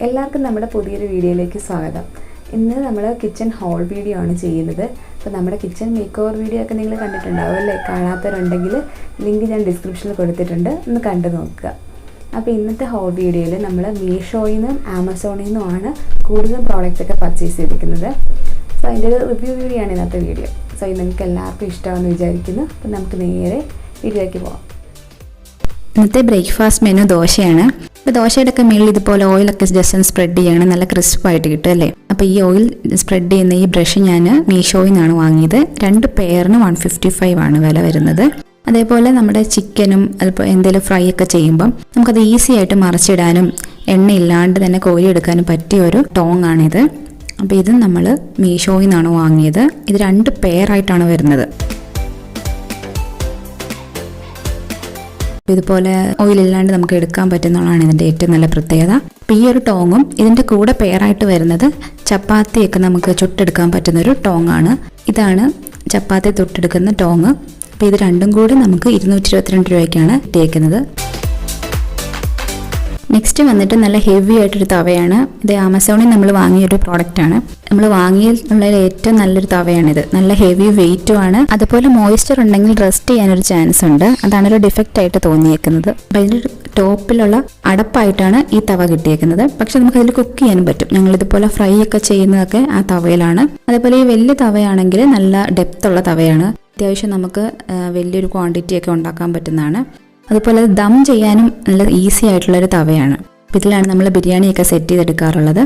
എല്ലാവർക്കും നമ്മുടെ പുതിയൊരു വീഡിയോയിലേക്ക് സ്വാഗതം. ഇന്ന് നമ്മൾ കിച്ചൺ ഹോൾ വീഡിയോ ആണ് ചെയ്യുന്നത്. അപ്പോൾ നമ്മുടെ കിച്ചൺ മേക്ക് ഓവർ വീഡിയോ ഒക്കെ നിങ്ങൾ കണ്ടിട്ടുണ്ടാവും അല്ലേ? കാണാത്തവരുണ്ടെങ്കിൽ ലിങ്ക് ഞാൻ ഡിസ്ക്രിപ്ഷനിൽ കൊടുത്തിട്ടുണ്ട്, ഒന്ന് കണ്ടു നോക്കുക. അപ്പോൾ ഇന്നത്തെ ഹോൾ വീഡിയോയിൽ നമ്മൾ മീഷോയിൽ നിന്നും ആമസോണിൽ നിന്നുമാണ് കൂടുതലും പ്രോഡക്റ്റ്സ് ഒക്കെ പർച്ചേസ് ചെയ്തിരിക്കുന്നത്. സോ അതിൻ്റെ ഒരു റിവ്യൂ വീഡിയോ ആണ് ഇന്നത്തെ വീഡിയോ. സോ ഇത് നിങ്ങൾക്ക് എല്ലാവർക്കും ഇഷ്ടമാണെന്ന് വിചാരിക്കുന്നു. അപ്പോൾ നമുക്ക് നേരെ വീഡിയോയിലേക്ക് പോകാം. ഇന്നത്തെ ബ്രേക്ക്ഫാസ്റ്റ് മെനു ദോശയാണ്. അപ്പോൾ ദോശയുടെ ഒക്കെ മേളിൽ ഇതുപോലെ ഓയിലൊക്കെ ജസ്റ്റ് ഒന്ന് സ്പ്രെഡ് ചെയ്യണം, നല്ല ക്രിസ്പായിട്ട് കിട്ടും അല്ലേ? അപ്പോൾ ഈ ഓയിൽ സ്പ്രെഡ് ചെയ്യുന്ന ഈ ബ്രഷ് ഞാൻ മീഷോയിൽ നിന്നാണ് വാങ്ങിയത്. 2 പെയറിന് 155 ആണ് വില വരുന്നത്. അതേപോലെ നമ്മുടെ ചിക്കനും അതിപ്പോൾ എന്തെങ്കിലും ഫ്രൈ ഒക്കെ ചെയ്യുമ്പം നമുക്കത് ഈസി ആയിട്ട് മറിച്ചിടാനും എണ്ണയില്ലാണ്ട് തന്നെ കോരിയെടുക്കാനും പറ്റിയ ഒരു ടോങ് ആണിത്. അപ്പോൾ ഇത് നമ്മൾ മീഷോയിൽ നിന്നാണ് വാങ്ങിയത്. ഇത് 2 പെയറായിട്ടാണ് വരുന്നത്. ഇതുപോലെ ഓയിലില്ലാണ്ട് നമുക്ക് എടുക്കാൻ പറ്റുന്നതാണ് ഇതിൻ്റെ ഏറ്റവും നല്ല പ്രത്യേകത. അപ്പോൾ ഈ ഒരു ടോങ്ങും ഇതിൻ്റെ കൂടെ പെയറായിട്ട് വരുന്നത് ചപ്പാത്തിയൊക്കെ നമുക്ക് ചുട്ടെടുക്കാൻ പറ്റുന്നൊരു ടോങ്ങാണ്. ഇതാണ് ചപ്പാത്തി തൊട്ടെടുക്കുന്ന ടോങ്. അപ്പോൾ ഇത് രണ്ടും കൂടി നമുക്ക് 222 രൂപയ്ക്കാണ് ഇട്ടേക്കുന്നത്. നെക്സ്റ്റ് വന്നിട്ട് നല്ല ഹെവി ആയിട്ടൊരു തവയാണ്. ഇത് ആമസോണിൽ നമ്മൾ വാങ്ങിയൊരു പ്രോഡക്റ്റാണ്. നമ്മൾ വാങ്ങിയിട്ടുള്ളതിൽ ഏറ്റവും നല്ലൊരു തവയാണിത്. നല്ല ഹെവി വെയിറ്റും ആണ്. അതുപോലെ മോയ്സ്ചർ ഉണ്ടെങ്കിൽ റെസ്റ്റ് ചെയ്യാനൊരു ചാൻസ് ഉണ്ട്. അതാണ് ഒരു ഡിഫക്റ്റ് ആയിട്ട് തോന്നിയേക്കുന്നത്. അപ്പോൾ അതിൻ്റെ ടോപ്പിലുള്ള അടപ്പായിട്ടാണ് ഈ തവ കിട്ടിയേക്കുന്നത്. പക്ഷെ നമുക്കതിൽ കുക്ക് ചെയ്യാനും പറ്റും. ഞങ്ങളിതുപോലെ ഫ്രൈ ഒക്കെ ചെയ്യുന്നതൊക്കെ ആ തവയിലാണ്. അതേപോലെ ഈ വലിയ തവയാണെങ്കിൽ നല്ല ഡെപ്തുള്ള തവയാണ്. അത്യാവശ്യം നമുക്ക് വലിയൊരു ക്വാണ്ടിറ്റി ഒക്കെ ഉണ്ടാക്കാൻ പറ്റുന്നതാണ്. അതുപോലെ ദം ചെയ്യാനും നല്ല ഈസി ആയിട്ടുള്ളൊരു തവയാണ്. അപ്പോൾ ഇതിലാണ് നമ്മൾ ബിരിയാണിയൊക്കെ സെറ്റ് ചെയ്തെടുക്കാറുള്ളത്.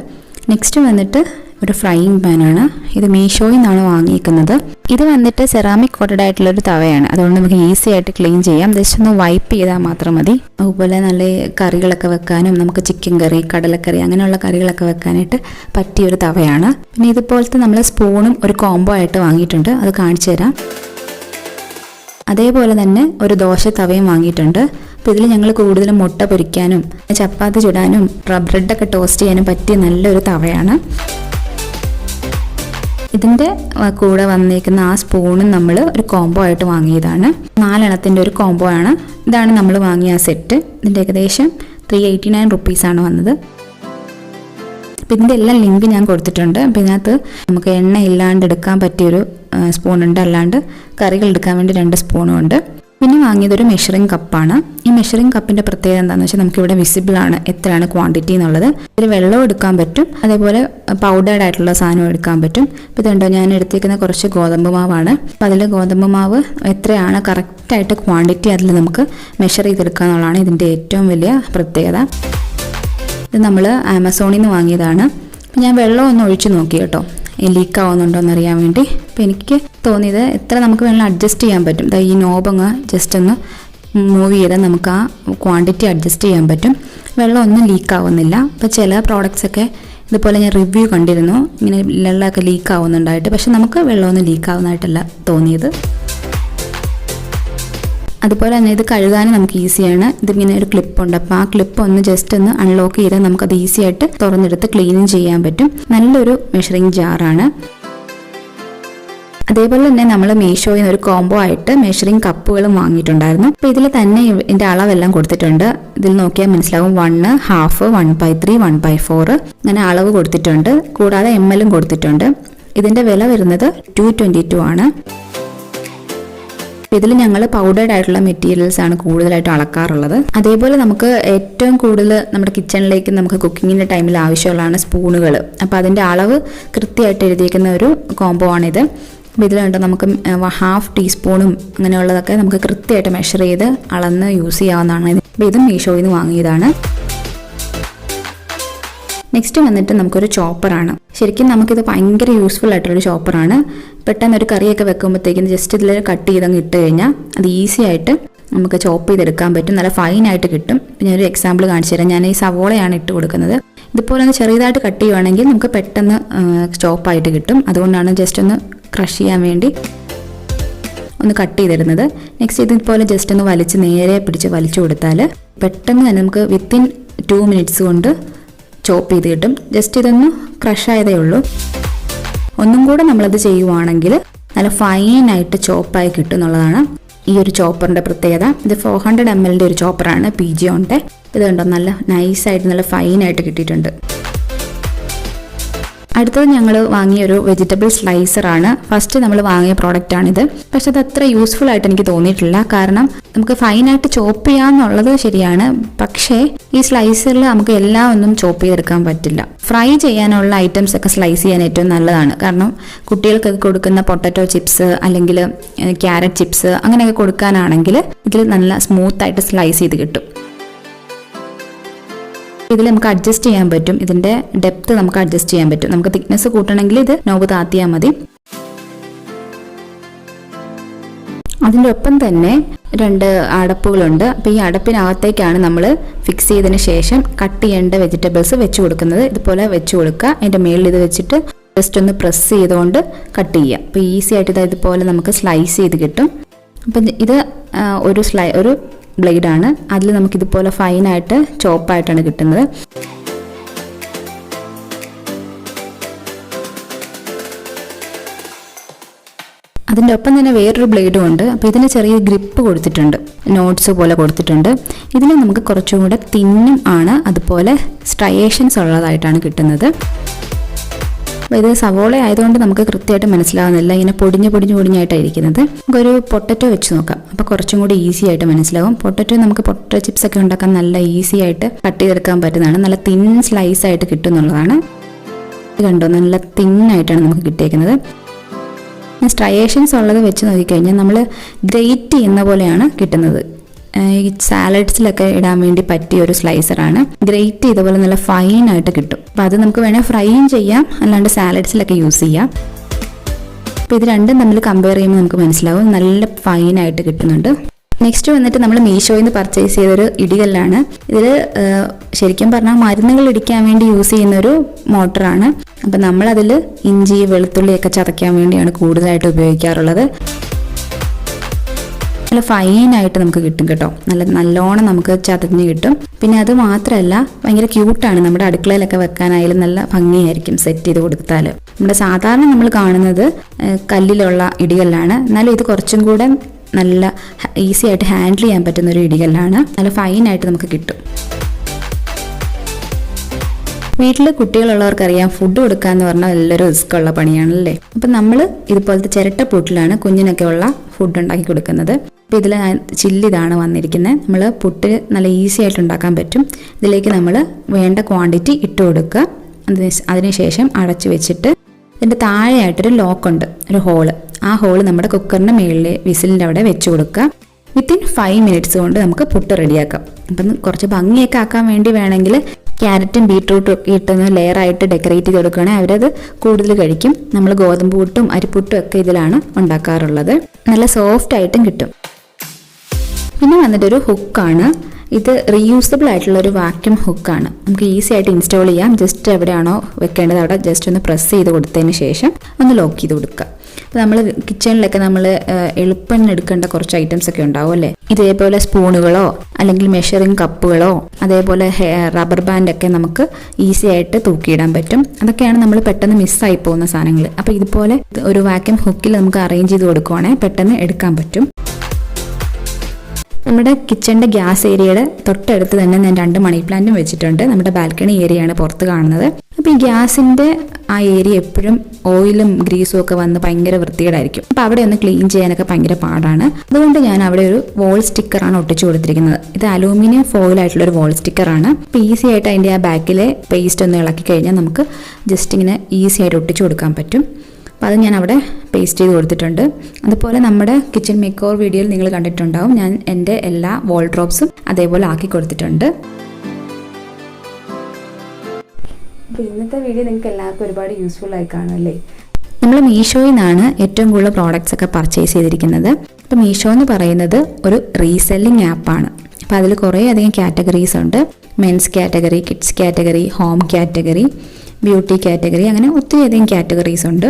നെക്സ്റ്റ് വന്നിട്ട് ഒരു ഫ്രൈയിങ് പാനാണ്. ഇത് മീഷോയിൽ നിന്നാണ് വാങ്ങിയിരിക്കുന്നത്. ഇത് വന്നിട്ട് സെറാമിക് കോട്ടഡ് ആയിട്ടുള്ളൊരു തവയാണ്. അതുകൊണ്ട് നമുക്ക് ഈസി ആയിട്ട് ക്ലീൻ ചെയ്യാം. ജസ്റ്റ് ഒന്ന് വൈപ്പ് ചെയ്താൽ മാത്രം മതി. അതുപോലെ നല്ല കറികളൊക്കെ വെക്കാനും നമുക്ക് ചിക്കൻ കറി, കടലക്കറി അങ്ങനെയുള്ള കറികളൊക്കെ വെക്കാനായിട്ട് പറ്റിയൊരു തവയാണ്. പിന്നെ ഇതുപോലത്തെ നമ്മൾ സ്പൂണും ഒരു കോംബോ ആയിട്ട് വാങ്ങിയിട്ടുണ്ട്. അത് കാണിച്ചു തരാം. അതേപോലെ തന്നെ ഒരു ദോശ തവയും വാങ്ങിയിട്ടുണ്ട്. അപ്പോൾ ഇതിൽ ഞങ്ങൾ കൂടുതലും മുട്ട പൊരിക്കാനും ചപ്പാത്തി ചുടാനും ബ്രെഡൊക്കെ ടോസ്റ്റ് ചെയ്യാനും പറ്റിയ നല്ലൊരു തവയാണ്. ഇതിൻ്റെ കൂടെ വന്നിരിക്കുന്ന ആ സ്പൂണും നമ്മൾ ഒരു കോംബോ ആയിട്ട് വാങ്ങിയതാണ്. 4 എണ്ണത്തിൻ്റെ ഒരു കോംബോ ആണ്. ഇതാണ് നമ്മൾ വാങ്ങിയ ആ സെറ്റ്. ഇതിൻ്റെ ഏകദേശം 389 റുപ്പീസാണ് വന്നത്. അപ്പോൾ ഇതിൻ്റെ എല്ലാം ലിങ്ക് ഞാൻ കൊടുത്തിട്ടുണ്ട്. അപ്പോൾ ഇതിനകത്ത് നമുക്ക് എണ്ണ ഇല്ലാണ്ട് എടുക്കാൻ പറ്റിയൊരു സ്പൂണുണ്ട്, അല്ലാണ്ട് കറികൾ എടുക്കാൻ വേണ്ടി 2 സ്പൂണും ഉണ്ട്. പിന്നെ വാങ്ങിയതൊരു മെഷറിംഗ് കപ്പാണ്. ഈ മെഷറിംഗ് കപ്പിൻ്റെ പ്രത്യേകത എന്താണെന്ന് വെച്ചാൽ നമുക്കിവിടെ വിസിബിളാണ് എത്രയാണ് ക്വാണ്ടിറ്റി എന്നുള്ളത്. ഇതിൽ വെള്ളം എടുക്കാൻ പറ്റും, അതേപോലെ പൗഡേർഡ് ആയിട്ടുള്ള സാധനം എടുക്കാൻ പറ്റും. അപ്പോൾ ഇതുണ്ടോ, ഞാൻ എടുത്തിരിക്കുന്ന കുറച്ച് ഗോതമ്പ് മാവാണ്. അപ്പോൾ അതിൽ ഗോതമ്പ് മാവ് എത്രയാണ് കറക്റ്റായിട്ട് ക്വാണ്ടിറ്റി അതിൽ നമുക്ക് മെഷർ ചെയ്തെടുക്കുക എന്നുള്ളതാണ് ഇതിൻ്റെ ഏറ്റവും വലിയ പ്രത്യേകത. ഇത് നമ്മൾ ആമസോണിൽ നിന്ന് വാങ്ങിയതാണ്. ഞാൻ വെള്ളം ഒന്ന് ഒഴിച്ച് നോക്കി കേട്ടോ, ലീക്ക് ആവുന്നുണ്ടോ എന്നറിയാൻ വേണ്ടി. അപ്പോൾ എനിക്ക് തോന്നിയത് എത്ര നമുക്ക് വെള്ളം അഡ്ജസ്റ്റ് ചെയ്യാൻ പറ്റും. ഈ നോബങ്ങ് ജസ്റ്റ് ഒന്ന് മൂവ് ചെയ്താൽ നമുക്ക് ആ ക്വാണ്ടിറ്റി അഡ്ജസ്റ്റ് ചെയ്യാൻ പറ്റും. വെള്ളം ഒന്നും ലീക്ക് ആവുന്നില്ല. അപ്പോൾ ചില പ്രോഡക്റ്റ്സൊക്കെ ഇതുപോലെ ഞാൻ റിവ്യൂ കണ്ടിരുന്നു, ഇങ്ങനെ വെള്ളമൊക്കെ ലീക്ക് ആവുന്നുണ്ടായിട്ട്. പക്ഷെ നമുക്ക് വെള്ളമൊന്നും ലീക്ക് ആവുന്നതായിട്ടല്ല തോന്നിയത്. അതുപോലെ തന്നെ ഇത് കഴുകാനും നമുക്ക് ഈസിയാണ്. ഇതിങ്ങനെ ഒരു ക്ലിപ്പുണ്ട്. അപ്പോൾ ആ ക്ലിപ്പ് ഒന്ന് ജസ്റ്റ് ഒന്ന് അൺലോക്ക് ചെയ്താൽ നമുക്കത് ഈസി ആയിട്ട് തുറന്നെടുത്ത് ക്ലീനിങ് ചെയ്യാൻ പറ്റും. നല്ലൊരു മെഷറിംഗ് ജാറാണ്. അതേപോലെ തന്നെ നമ്മൾ മീഷോയിൽ നിന്ന് ഒരു കോംബോ ആയിട്ട് മെഷറിംഗ് കപ്പുകളും വാങ്ങിയിട്ടുണ്ടായിരുന്നു. അപ്പോൾ ഇതിൽ തന്നെ ഇതിൻ്റെ അളവെല്ലാം കൊടുത്തിട്ടുണ്ട്. ഇതിൽ നോക്കിയാൽ മനസ്സിലാവും 1, 1/2, 1/3, 1/4 അങ്ങനെ അളവ് കൊടുത്തിട്ടുണ്ട്. കൂടാതെ ml കൊടുത്തിട്ടുണ്ട്. ഇതിൻ്റെ വില വരുന്നത് 222 ആണ്. ഇതിൽ ഞങ്ങൾ പൗഡേർഡ് ആയിട്ടുള്ള മെറ്റീരിയൽസ് ആണ് കൂടുതലായിട്ട് അളക്കാറുള്ളത്. അതേപോലെ നമുക്ക് ഏറ്റവും കൂടുതൽ നമ്മുടെ കിച്ചണിലേക്ക് നമുക്ക് കുക്കിങ്ങിൻ്റെ ടൈമിൽ ആവശ്യമുള്ളതാണ് സ്പൂണുകൾ. അപ്പോൾ അതിൻ്റെ അളവ് കൃത്യമായിട്ട് എഴുതിയിരിക്കുന്ന ഒരു കോംബോ ആണിത്. അപ്പോൾ ഇതിലുണ്ട് നമുക്ക് 1/2 ടീസ്പൂണും അങ്ങനെയുള്ളതൊക്കെ നമുക്ക് കൃത്യമായിട്ട് മെഷർ ചെയ്ത് അളന്ന് യൂസ് ചെയ്യാവുന്നതാണ്. അപ്പോൾ ഇതും മീഷോയിൽ നിന്ന് വാങ്ങിയതാണ്. നെക്സ്റ്റ് വന്നിട്ട് നമുക്കൊരു ചോപ്പറാണ്. ശരിക്കും നമുക്കിത് ഭയങ്കര യൂസ്ഫുൾ ആയിട്ടുള്ളൊരു ചോപ്പറാണ്. പെട്ടെന്ന് ഒരു കറിയൊക്കെ വെക്കുമ്പോഴത്തേക്കും ജസ്റ്റ് ഇതിൽ കട്ട് ചെയ്തങ്ങ് ഇട്ട് കഴിഞ്ഞാൽ അത് ഈസി ആയിട്ട് നമുക്ക് ചോപ്പ് ചെയ്തെടുക്കാൻ പറ്റും. നല്ല ഫൈനായിട്ട് കിട്ടും. ഞാനൊരു എക്സാമ്പിൾ കാണിച്ചു തരാം. ഞാൻ ഈ സവോളയാണ് ഇട്ട് കൊടുക്കുന്നത്. ഇതുപോലെ ഒന്ന് ചെറിയതായിട്ട് കട്ട് ചെയ്യുവാണെങ്കിൽ നമുക്ക് പെട്ടെന്ന് ചോപ്പായിട്ട് കിട്ടും. അതുകൊണ്ടാണ് ജസ്റ്റ് ഒന്ന് ക്രഷ് ചെയ്യാൻ വേണ്ടി ഒന്ന് കട്ട് ചെയ്തിരുന്നത്. നെക്സ്റ്റ് ഇതുപോലെ ജസ്റ്റ് ഒന്ന് വലിച്ച് നേരെ പിടിച്ച് വലിച്ചു കൊടുത്താൽ പെട്ടെന്ന് തന്നെ നമുക്ക് വിത്തിൻ 2 മിനിറ്റ്സ് കൊണ്ട് ചോപ്പ് ചെയ്ത് കിട്ടും. ജസ്റ്റ് ഇതൊന്ന് ക്രഷ് ആയതേ ഉള്ളൂ. ഒന്നും കൂടെ നമ്മളത് ചെയ്യുവാണെങ്കിൽ നല്ല ഫൈനായിട്ട് ചോപ്പായി കിട്ടും എന്നുള്ളതാണ് ഈ ഒരു ചോപ്പറിൻ്റെ പ്രത്യേകത. ഇത് 400 ml ഒരു ചോപ്പറാണ്, PG ഉണ്ട്. ഇത് കണ്ടോ, നല്ല നൈസായിട്ട് നല്ല ഫൈനായിട്ട് കിട്ടിയിട്ടുണ്ട്. അടുത്തത് ഞങ്ങൾ വാങ്ങിയ ഒരു വെജിറ്റബിൾ സ്ലൈസറാണ്. ഫസ്റ്റ് നമ്മൾ വാങ്ങിയ പ്രോഡക്റ്റാണിത്. പക്ഷെ അത് അത്ര യൂസ്ഫുൾ ആയിട്ട് എനിക്ക് തോന്നിയിട്ടില്ല. കാരണം നമുക്ക് ഫൈനായിട്ട് ചോപ്പ് ചെയ്യാന്നുള്ളത് ശരിയാണ്, പക്ഷേ ഈ സ്ലൈസറിൽ നമുക്ക് എല്ലാം ഒന്നും ചോപ്പ് ചെയ്തെടുക്കാൻ പറ്റില്ല. ഫ്രൈ ചെയ്യാനുള്ള ഐറ്റംസ് ഒക്കെ സ്ലൈസ് ചെയ്യാൻ ഏറ്റവും നല്ലതാണ്. കാരണം കുട്ടികൾക്കൊക്കെ കൊടുക്കുന്ന പൊട്ടറ്റോ ചിപ്സ് അല്ലെങ്കിൽ ക്യാരറ്റ് ചിപ്സ് അങ്ങനെയൊക്കെ കൊടുക്കാനാണെങ്കിൽ ഇതിൽ നല്ല സ്മൂത്തായിട്ട് സ്ലൈസ് ചെയ്ത് കിട്ടും. ഇതിൽ നമുക്ക് അഡ്ജസ്റ്റ് ചെയ്യാൻ പറ്റും, ഇതിന്റെ ഡെപ്ത് നമുക്ക് അഡ്ജസ്റ്റ് ചെയ്യാൻ പറ്റും. നമുക്ക് തിക്നെസ് കൂട്ടണമെങ്കിൽ ഇത് നോബ് താത്തിയാൽ മതി. അതിൻ്റെ ഒപ്പം തന്നെ 2 അടപ്പുകളുണ്ട്. അപ്പോൾ ഈ അടപ്പിനകത്തേക്കാണ് നമ്മൾ ഫിക്സ് ചെയ്തതിന് ശേഷം കട്ട് ചെയ്യേണ്ട വെജിറ്റബിൾസ് വെച്ച് കൊടുക്കുന്നത്. ഇതുപോലെ വെച്ച് കൊടുക്കുക. അതിൻ്റെ മേളിൽ ഇത് വെച്ചിട്ട് ജസ്റ്റ് ഒന്ന് പ്രസ് ചെയ്തുകൊണ്ട് കട്ട് ചെയ്യുക. അപ്പോൾ ഈസി ആയിട്ട് ഇതുപോലെ നമുക്ക് സ്ലൈസ് ചെയ്ത് കിട്ടും. അപ്പം ഇത് ഒരു ബ്ലേഡാണ്. അതിൽ നമുക്കിതുപോലെ ഫൈനായിട്ട് ചോപ്പായിട്ടാണ് കിട്ടുന്നത്. അതിൻ്റെ ഒപ്പം തന്നെ വേറൊരു ബ്ലേഡും ഉണ്ട്. അപ്പോൾ ഇതിന് ചെറിയ ഗ്രിപ്പ് കൊടുത്തിട്ടുണ്ട്, നോട്ട്സ് പോലെ കൊടുത്തിട്ടുണ്ട്. ഇതിൽ നമുക്ക് കുറച്ചും കൂടെ തിന്നും ആണ്, അതുപോലെ സ്ട്രയേഷൻസ് ഉള്ളതായിട്ടാണ് കിട്ടുന്നത്. അപ്പോൾ ഇത് സവോള ആയതുകൊണ്ട് നമുക്ക് കൃത്യമായിട്ട് മനസ്സിലാവുന്നില്ല, ഇങ്ങനെ പൊടിഞ്ഞായിട്ടാണ് ഇരിക്കുന്നത്. നമുക്കൊരു പൊട്ടറ്റോ വെച്ച് നോക്കാം, അപ്പോൾ കുറച്ചും കൂടി ഈസി ആയിട്ട് മനസ്സിലാവും. നമുക്ക് പൊട്ടറ്റോ ചിപ്സ് ഒക്കെ ഉണ്ടാക്കാൻ നല്ല ഈസി ആയിട്ട് കട്ട് ചെയ്തെടുക്കാൻ പറ്റുന്നതാണ്. നല്ല തിൻ സ്ലൈസ് ആയിട്ട് കിട്ടുന്നുള്ളതാണ്. ഇത് കണ്ടോ, നല്ല തിന്നായിട്ടാണ് നമുക്ക് കിട്ടിയേക്കുന്നത്. സ്ട്രയേഷൻസ് ഉള്ളത് വെച്ച് നോക്കിക്കഴിഞ്ഞാൽ നമ്മൾ ഗ്രേറ്റ് ചെയ്യുന്ന പോലെയാണ് കിട്ടുന്നത്. ഈ സാലഡ്സിലൊക്കെ ഇടാൻ വേണ്ടി പറ്റിയ ഒരു സ്ലൈസറാണ്. ഗ്രേറ്റ് ചെയ്ത പോലെ നല്ല ഫൈനായിട്ട് കിട്ടും. അപ്പോൾ അത് നമുക്ക് വേണേൽ ഫ്രൈയും ചെയ്യാം, അല്ലാണ്ട് സാലഡ്സിലൊക്കെ യൂസ് ചെയ്യാം. അപ്പോൾ ഇത് രണ്ടും തമ്മിൽ കമ്പയർ ചെയ്യുമ്പോൾ നമുക്ക് മനസ്സിലാവും, നല്ല ഫൈനായിട്ട് കിട്ടുന്നുണ്ട്. നെക്സ്റ്റ് വന്നിട്ട് നമ്മൾ മീഷോയിൽ നിന്ന് പർച്ചേസ് ചെയ്തൊരു ഇടികല്ലാണ്. ഇതിൽ ശരിക്കും പറഞ്ഞാൽ മരുന്നുകൾ ഇടിക്കാൻ വേണ്ടി യൂസ് ചെയ്യുന്നൊരു മോട്ടറാണ്. അപ്പം നമ്മളതിൽ ഇഞ്ചി വെളുത്തുള്ളിയൊക്കെ ചതയ്ക്കാൻ വേണ്ടിയാണ് കൂടുതലായിട്ട് ഉപയോഗിക്കാറുള്ളത്. നല്ല ഫൈനായിട്ട് നമുക്ക് കിട്ടും കേട്ടോ, നല്ലോണം നമുക്ക് ചതഞ്ഞ് കിട്ടും. പിന്നെ അത് മാത്രമല്ല ഭയങ്കര ക്യൂട്ടാണ്, നമ്മുടെ അടുക്കളയിലൊക്കെ വെക്കാനായാലും നല്ല ഭംഗിയായിരിക്കും സെറ്റ് ചെയ്ത് കൊടുത്താൽ. നമ്മുടെ സാധാരണ നമ്മൾ കാണുന്നത് കല്ലിലുള്ള ഇടികല്ലാണ്, എന്നാലും ഇത് കുറച്ചും കൂടെ നല്ല ഈസി ആയിട്ട് ഹാൻഡിൽ ചെയ്യാൻ പറ്റുന്ന ഒരു ഇടികല്ലാണ്. നല്ല ഫൈനായിട്ട് നമുക്ക് കിട്ടും. വീട്ടിൽ കുട്ടികളുള്ളവർക്കറിയാം, ഫുഡ് കൊടുക്കുക എന്ന് പറഞ്ഞാൽ എല്ലാവരും റിസ്ക് ഉള്ള പണിയാണല്ലേ. അപ്പം നമ്മൾ ഇതുപോലത്തെ ചിരട്ടപ്പൂട്ടിലാണ് കുഞ്ഞിനൊക്കെ ഉള്ള ഫുഡ് ഉണ്ടാക്കി കൊടുക്കുന്നത്. അപ്പോൾ ഇതിൽ ചില്ലിതാണ് വന്നിരിക്കുന്നത്. നമ്മൾ പുട്ട് നല്ല ഈസി ആയിട്ട് ഉണ്ടാക്കാൻ പറ്റും. ഇതിലേക്ക് നമ്മൾ വേണ്ട ക്വാണ്ടിറ്റി ഇട്ട് കൊടുക്കുക. അതിനുശേഷം അടച്ചു വെച്ചിട്ട് ഇതിൻ്റെ താഴെയായിട്ടൊരു ലോക്കുണ്ട്, ഒരു ഹോള്. ആ ഹോള് നമ്മുടെ കുക്കറിൻ്റെ മുകളിൽ വിസിലിൻ്റെ അവിടെ വെച്ച് കൊടുക്കുക. വിത്തിൻ 5 മിനിറ്റ്സ് കൊണ്ട് നമുക്ക് പുട്ട് റെഡിയാക്കാം. അപ്പം കുറച്ച് ഭംഗിയൊക്കെ ആക്കാൻ വേണ്ടി വേണമെങ്കിൽ ക്യാരറ്റും ബീട്രൂട്ടും ഒക്കെ ഇട്ടൊന്ന് ലെയറായിട്ട് ഡെക്കറേറ്റ് ചെയ്ത് കൊടുക്കുകയാണെങ്കിൽ അവരത് കൂടുതൽ കഴിക്കും. നമ്മൾ ഗോതമ്പ് പുട്ടും അരിപ്പുട്ടും ഒക്കെ ഇതിലാണ് ഉണ്ടാക്കാറുള്ളത്. നല്ല സോഫ്റ്റ് ആയിട്ടും കിട്ടും. പിന്നെ വന്നിട്ടൊരു ഹുക്കാണ്. ഇത് റീയൂസബിൾ ആയിട്ടുള്ള ഒരു വാക്യൂം ഹുക്കാണ്. നമുക്ക് ഈസി ആയിട്ട് ഇൻസ്റ്റാൾ ചെയ്യാം. ജസ്റ്റ് എവിടെയാണോ വെക്കേണ്ടത് അവിടെ ജസ്റ്റ് ഒന്ന് പ്രസ് ചെയ്ത് കൊടുത്തതിന് ശേഷം ഒന്ന് ലോക്ക് ചെയ്ത് കൊടുക്കുക. അപ്പോൾ നമ്മൾ കിച്ചണിലൊക്കെ നമ്മൾ എളുപ്പം എടുക്കേണ്ട കുറച്ച് ഐറ്റംസ് ഒക്കെ ഉണ്ടാവും അല്ലേ. ഇതേപോലെ സ്പൂണുകളോ അല്ലെങ്കിൽ മെഷറിംഗ് കപ്പുകളോ അതേപോലെ റബ്ബർ ബാൻഡൊക്കെ നമുക്ക് ഈസി ആയിട്ട് തൂക്കിയിടാൻ പറ്റും. അതൊക്കെയാണ് നമ്മൾ പെട്ടെന്ന് മിസ്സായി പോകുന്ന സാധനങ്ങൾ. അപ്പോൾ ഇതുപോലെ ഒരു വാക്യൂം ഹുക്കിൽ നമുക്ക് അറേഞ്ച് ചെയ്ത് കൊടുക്കുവാണെങ്കിൽ പെട്ടെന്ന് എടുക്കാൻ പറ്റും. നമ്മുടെ കിച്ചണിൻ്റെ ഗ്യാസ് ഏരിയയുടെ തൊട്ടടുത്ത് തന്നെ ഞാൻ 2 മണി പ്ലാന്റും വെച്ചിട്ടുണ്ട്. നമ്മുടെ ബാൽക്കണി ഏരിയയാണ് പുറത്ത് കാണുന്നത്. അപ്പോൾ ഈ ഗ്യാസിൻ്റെ ആ ഏരിയ എപ്പോഴും ഓയിലും ഗ്രീസും ഒക്കെ വന്ന് ഭയങ്കര വൃത്തികേടായിരിക്കും. അപ്പോൾ അവിടെ ഒന്ന് ക്ലീൻ ചെയ്യാനൊക്കെ ഭയങ്കര പാടാണ്. അതുകൊണ്ട് ഞാൻ അവിടെ ഒരു വോൾ സ്റ്റിക്കറാണ് ഒട്ടിച്ചു കൊടുത്തിരിക്കുന്നത്. ഇത് അലൂമിനിയം ഫോയിലായിട്ടുള്ളൊരു വോൾ സ്റ്റിക്കറാണ്. അപ്പോൾ ഈസി ആയിട്ട് അതിൻ്റെ ആ ബാക്കിലെ പേസ്റ്റ് ഒന്ന് ഇളക്കി കഴിഞ്ഞാൽ നമുക്ക് ജസ്റ്റ് ഇങ്ങനെ ഈസി ആയിട്ട് ഒട്ടിച്ചു കൊടുക്കാൻ പറ്റും. അപ്പോൾ അത് ഞാൻ അവിടെ പേസ്റ്റ് ചെയ്ത് കൊടുത്തിട്ടുണ്ട്. അതുപോലെ നമ്മുടെ കിച്ചൺ മേക്ക് ഓവർ വീഡിയോയിൽ നിങ്ങൾ കണ്ടിട്ടുണ്ടാവും, ഞാൻ എൻ്റെ എല്ലാ വോൾ ഡ്രോപ്സും അതേപോലെ ആക്കി കൊടുത്തിട്ടുണ്ട്. അപ്പോൾ ഇന്നത്തെ വീഡിയോ നിങ്ങൾക്ക് എല്ലാവർക്കും ഒരുപാട് യൂസ്ഫുൾ ആയി കാണുമല്ലേ. നമ്മൾ മീഷോയിൽ നിന്നാണ് ഏറ്റവും കൂടുതൽ പ്രോഡക്റ്റ്സ് ഒക്കെ പർച്ചേസ് ചെയ്തിരിക്കുന്നത്. അപ്പോൾ മീഷോ എന്ന് പറയുന്നത് ഒരു റീസെല്ലിംഗ് ആപ്പാണ്. അപ്പോൾ അതിൽ കുറേ അധികം കാറ്റഗറീസ് ഉണ്ട്. Men's category, kids category, home category, beauty category, അങ്ങനെ ഒത്തിരി അധികം കാറ്റഗറീസ് ഉണ്ട്.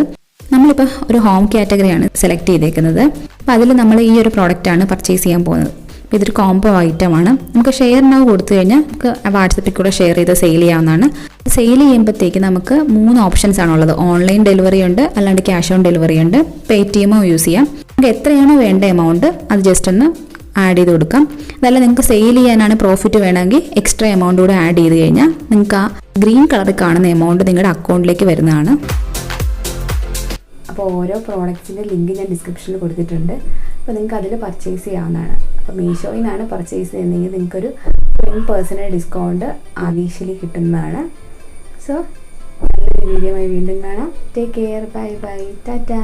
നമ്മളിപ്പോൾ ഒരു ഹോം കാറ്റഗറിയാണ് സെലക്ട് ചെയ്തേക്കുന്നത്. അപ്പോൾ അതിൽ നമ്മൾ ഈ ഒരു പ്രോഡക്റ്റാണ് പർച്ചേസ് ചെയ്യാൻ പോകുന്നത്. അപ്പോൾ ഇതൊരു കോംബോ ഐറ്റമാണ്. നമുക്ക് ഷെയർ നൗ കൊടുത്തു കഴിഞ്ഞാൽ നമുക്ക് വാട്സപ്പിൽ കൂടെ ഷെയർ ചെയ്ത് സെയിൽ ചെയ്യാവുന്നതാണ്. സെയിൽ ചെയ്യുമ്പോഴത്തേക്ക് നമുക്ക് 3 ഓപ്ഷൻസ് ആണുള്ളത്. ഓൺലൈൻ ഡെലിവറി ഉണ്ട്, അല്ലാണ്ട് ക്യാഷ് ഓൺ ഡെലിവറി ഉണ്ട്, പേ ടി എമ്മോ യൂസ് ചെയ്യാം. നമുക്ക് എത്രയാണോ വേണ്ട എമൗണ്ട് അത് ജസ്റ്റ് ഒന്ന് ആഡ് ചെയ്ത് കൊടുക്കാം. അതല്ല നിങ്ങൾക്ക് സെയിൽ ചെയ്യാനാണ് പ്രോഫിറ്റ് വേണമെങ്കിൽ എക്സ്ട്രാ എമൗണ്ട് കൂടെ ആഡ് ചെയ്ത് കഴിഞ്ഞാൽ നിങ്ങൾക്ക് ആ ഗ്രീൻ കളറിൽ കാണുന്ന എമൗണ്ട് നിങ്ങളുടെ അക്കൗണ്ടിലേക്ക് വരുന്നതാണ്. അപ്പോൾ ഓരോ പ്രോഡക്റ്റ്സിൻ്റെ ലിങ്ക് ഞാൻ ഡിസ്ക്രിപ്ഷനിൽ കൊടുത്തിട്ടുണ്ട്. അപ്പോൾ നിങ്ങൾക്ക് അതിൽ പർച്ചേസ് ചെയ്യാവുന്നതാണ്. അപ്പോൾ മീഷോയിൽ നിന്നാണ് പർച്ചേസ് ചെയ്യുന്നതെങ്കിൽ നിങ്ങൾക്കൊരു 10% ഡിസ്കൗണ്ട് ആവശ്യലി കിട്ടുന്നതാണ്. സോ നല്ലൊരു വീഡിയോയുമായി വീണ്ടും കാണാം. Take care. Bye bye. Tata.